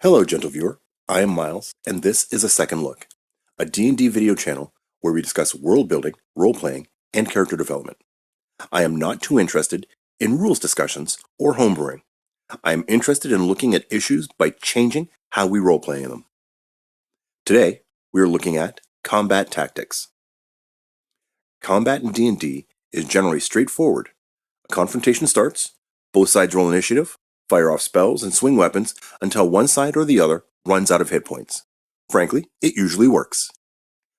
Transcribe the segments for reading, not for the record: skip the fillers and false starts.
Hello, gentle viewer. I am Miles, and this is A Second Look, a D&D video channel where we discuss world building, role-playing, and character development. I am not too interested in rules discussions or homebrewing. I am interested in looking at issues by changing how we role-play in them. Today, we are looking at combat tactics. Combat in D&D is generally straightforward. A confrontation starts, both sides roll initiative, fire off spells, and swing weapons until one side or the other runs out of hit points. Frankly, it usually works.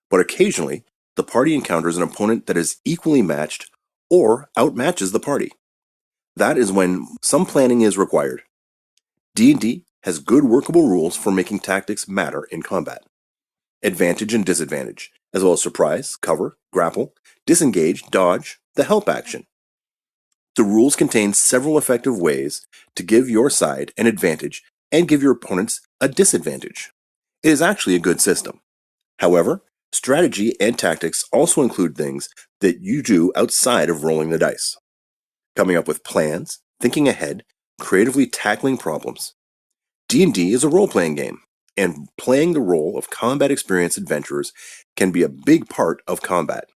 But occasionally, the party encounters an opponent that is equally matched or outmatches the party. That is when some planning is required. D&D has good workable rules for making tactics matter in combat. Advantage and disadvantage, as well as surprise, cover, grapple, disengage, dodge, the help action. The rules contain several effective ways to give your side an advantage and give your opponents a disadvantage. It is actually a good system. However, strategy and tactics also include things that you do outside of rolling the dice. Coming up with plans, thinking ahead, creatively tackling problems. D&D is a role-playing game, and playing the role of combat experienced adventurers can be a big part of combat.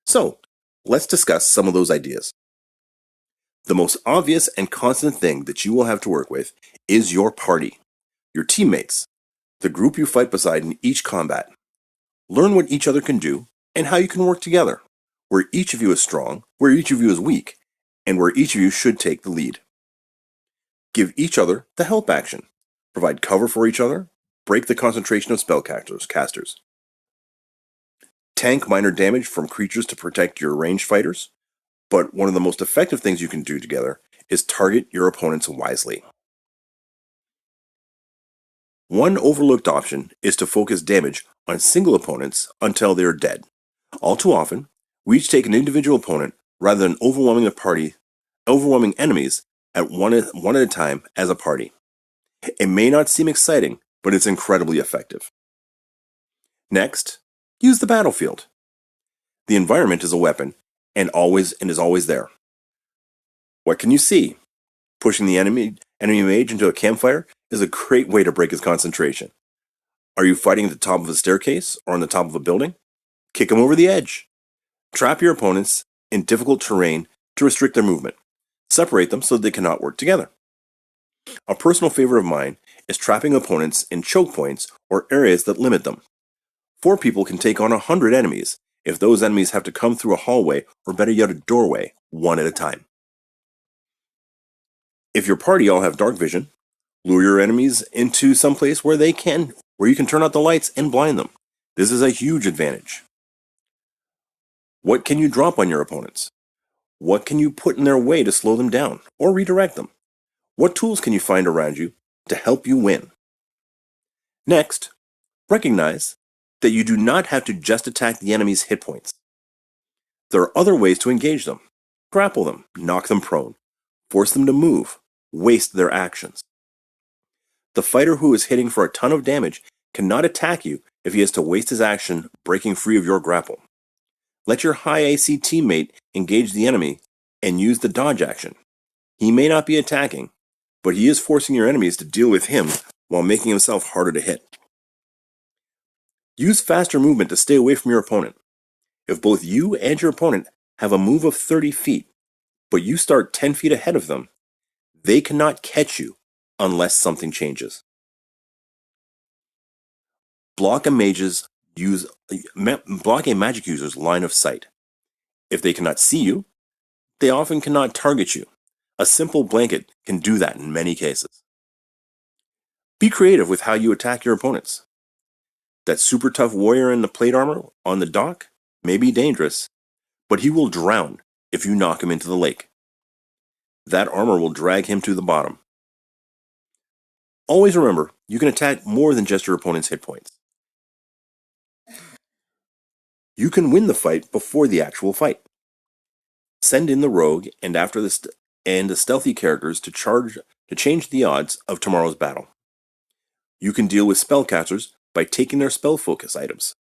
So, let's discuss some of those ideas. The most obvious and constant thing that you will have to work with is your party, your teammates, the group you fight beside in each combat. Learn what each other can do and how you can work together, where each of you is strong, where each of you is weak, and where each of you should take the lead. Give each other the help action. Provide cover for each other. Break the concentration of spellcasters. Tank minor damage from creatures to protect your ranged fighters. But one of the most effective things you can do together is target your opponents wisely. One overlooked option is to focus damage on single opponents until they are dead. All too often, we each take an individual opponent rather than overwhelming enemies at one at a time as a party. It may not seem exciting, but it's incredibly effective. Next, use the battlefield. The environment is a weapon and is always there. What can you see? Pushing the enemy mage into a campfire is a great way to break his concentration. Are you fighting at the top of a staircase or on the top of a building? Kick him over the edge. Trap your opponents in difficult terrain to restrict their movement. Separate them so they cannot work together. A personal favorite of mine is trapping opponents in choke points or areas that limit them. 4 people can take on 100 enemies if those enemies have to come through a hallway or better yet a doorway, one at a time. If your party all have dark vision, lure your enemies into some place where you can turn out the lights and blind them. This is a huge advantage. What can you drop on your opponents? What can you put in their way to slow them down or redirect them? What tools can you find around you to help you win? Next, recognize that you do not have to just attack the enemy's hit points. There are other ways to engage them. Grapple them, knock them prone, force them to move, waste their actions. The fighter who is hitting for a ton of damage cannot attack you if he has to waste his action breaking free of your grapple. Let your high AC teammate engage the enemy and use the dodge action. He may not be attacking, but he is forcing your enemies to deal with him while making himself harder to hit. Use faster movement to stay away from your opponent. If both you and your opponent have a move of 30 feet, but you start 10 feet ahead of them, they cannot catch you unless something changes. Block a magic user's line of sight. If they cannot see you, they often cannot target you. A simple blanket can do that in many cases. Be creative with how you attack your opponents. That super tough warrior in the plate armor on the dock may be dangerous, but he will drown if you knock him into the lake. That armor will drag him to the bottom. Always remember, you can attack more than just your opponent's hit points. You can win the fight before the actual fight. Send in the rogue and the stealthy characters to change the odds of tomorrow's battle. You can deal with spellcasters by taking their spell focus items.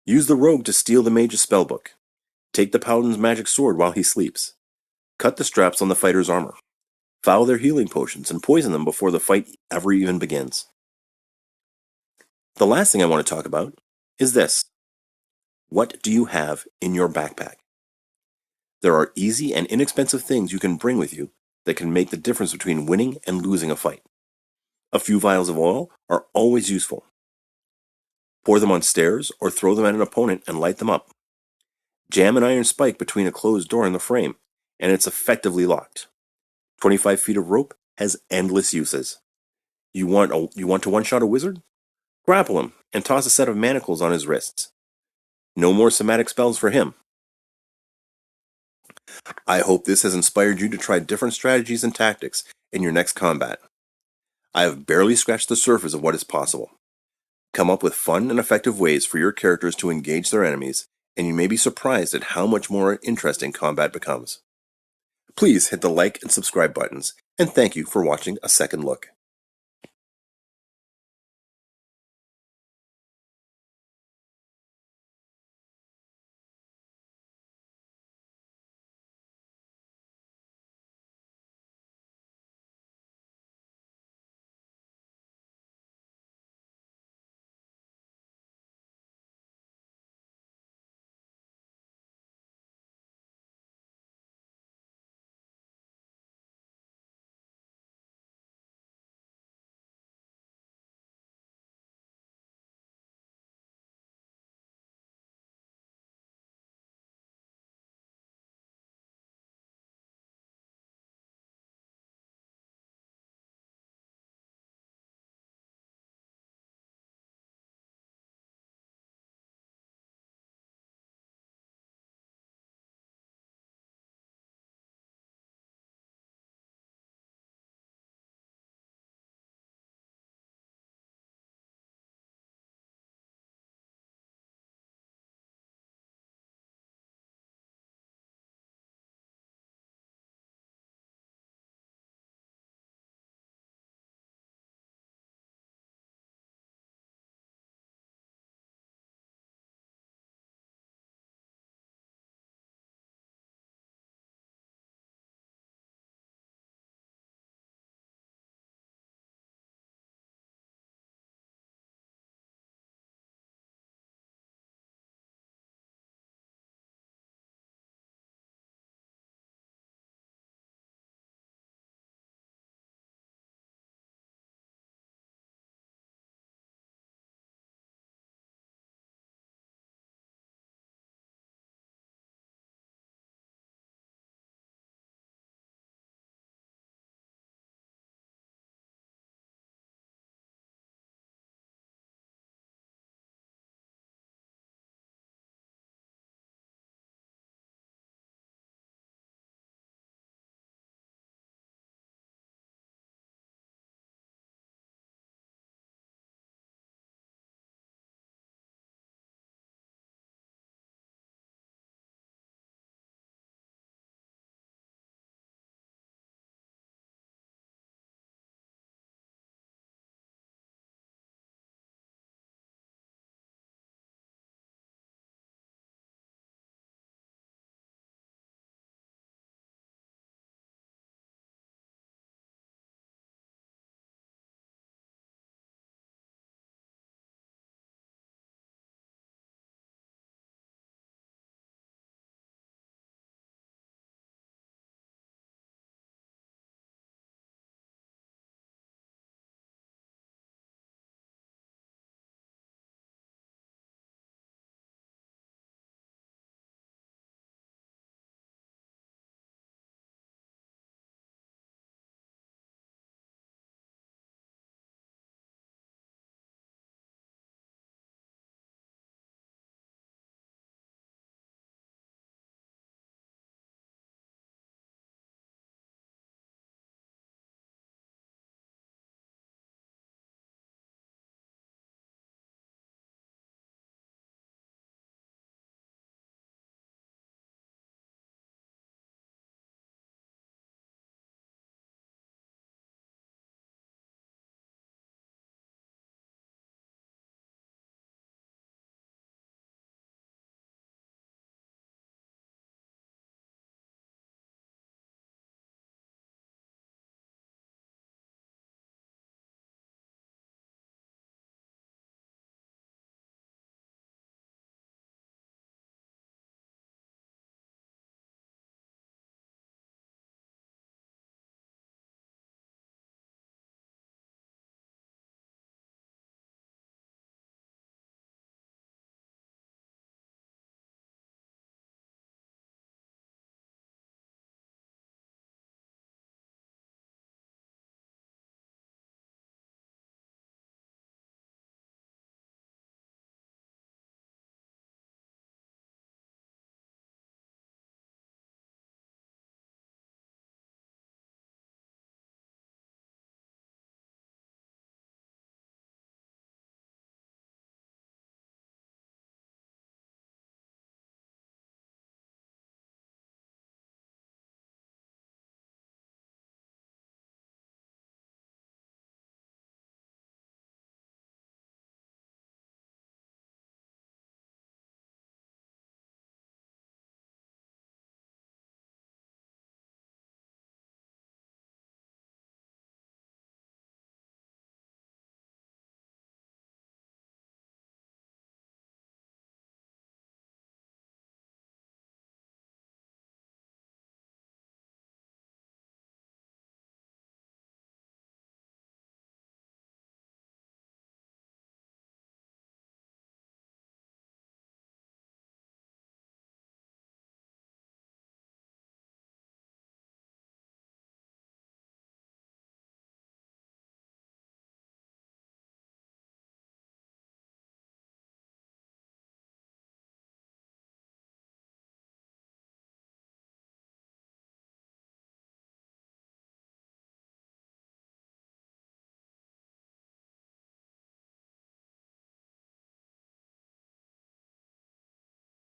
Use the rogue to steal the mage's spellbook. Take the paladin's magic sword while he sleeps. Cut the straps on the fighter's armor. Foul their healing potions and poison them before the fight ever even begins. The last thing I want to talk about is this. What do you have in your backpack? There are easy and inexpensive things you can bring with you that can make the difference between winning and losing a fight. A few vials of oil are always useful. Pour them on stairs or throw them at an opponent and light them up. Jam an iron spike between a closed door and the frame, and it's effectively locked. 25 feet of rope has endless uses. You want to one-shot a wizard? Grapple him and toss a set of manacles on his wrists. No more somatic spells for him. I hope this has inspired you to try different strategies and tactics in your next combat. I have barely scratched the surface of what is possible. Come up with fun and effective ways for your characters to engage their enemies, and you may be surprised at how much more interesting combat becomes. Please hit the like and subscribe buttons, and thank you for watching a second look.